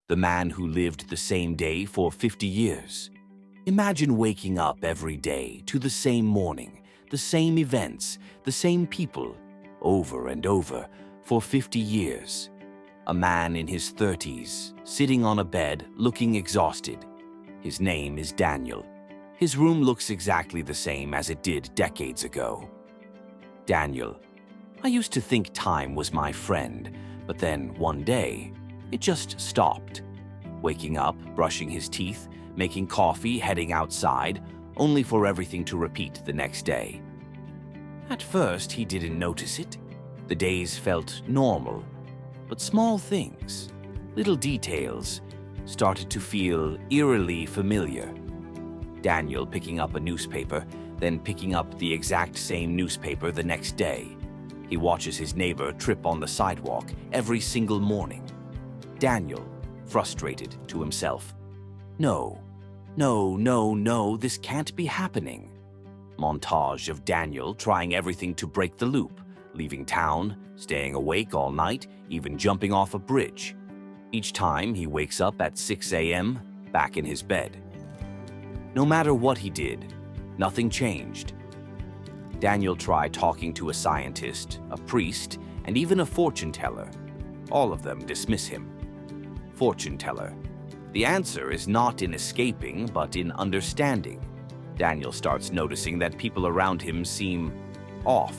the man who lived the same day for 50 years. Imagine waking up every day to the same morning, the same events, the same people, over and over for 50 years. A man in his 30s, sitting on a bed, looking exhausted. His name is Daniel. His room looks exactly the same as it did decades ago. Daniel: I used to think time was my friend, but then one day, it just stopped. Waking up, brushing his teeth, making coffee, heading outside, only for everything to repeat the next day. At first, he didn't notice it. The days felt normal, but small things, little details, started to feel eerily familiar. Daniel picking up a newspaper, then picking up the exact same newspaper the next day. He watches his neighbor trip on the sidewalk every single morning. Daniel, frustrated to himself. No, this can't be happening. Montage of Daniel trying everything to break the loop, leaving town, staying awake all night, even jumping off a bridge. Each time he wakes up at 6 a.m., back in his bed. No matter what he did, nothing changed. Daniel tried talking to a scientist, a priest, and even a fortune teller. All of them dismiss him. Fortune teller: the answer is not in escaping, but in understanding. Daniel starts noticing that people around him seem off.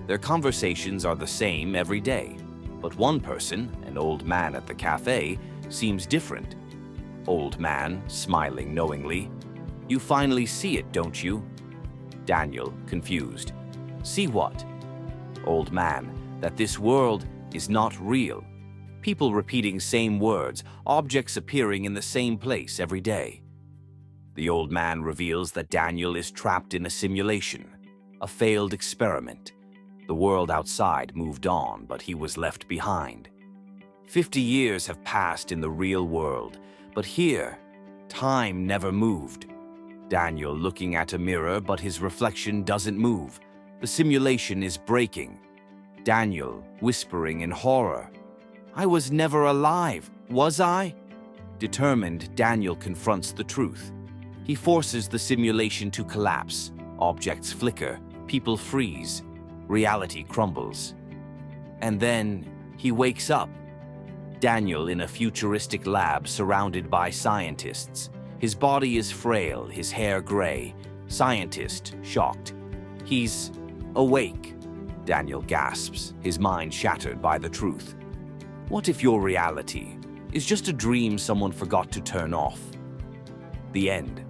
Their conversations are the same every day, but one person, an old man at the cafe, seems different. Old man, smiling knowingly. You finally see it, don't you? Daniel, confused. See what? Old man, that this world is not real. People repeating same words, objects appearing in the same place every day. The old man reveals that Daniel is trapped in a simulation, a failed experiment. The world outside moved on, but he was left behind. 50 years have passed in the real world, but here, time never moved. Daniel looking at a mirror, but his reflection doesn't move. The simulation is breaking. Daniel whispering in horror. I was never alive, was I? Determined, Daniel confronts the truth. He forces the simulation to collapse. Objects flicker, people freeze, reality crumbles. And then he wakes up. Daniel in a futuristic lab surrounded by scientists. His body is frail, his hair gray. Scientist, shocked. He's awake. Daniel gasps, his mind shattered by the truth. What if your reality is just a dream someone forgot to turn off? The end.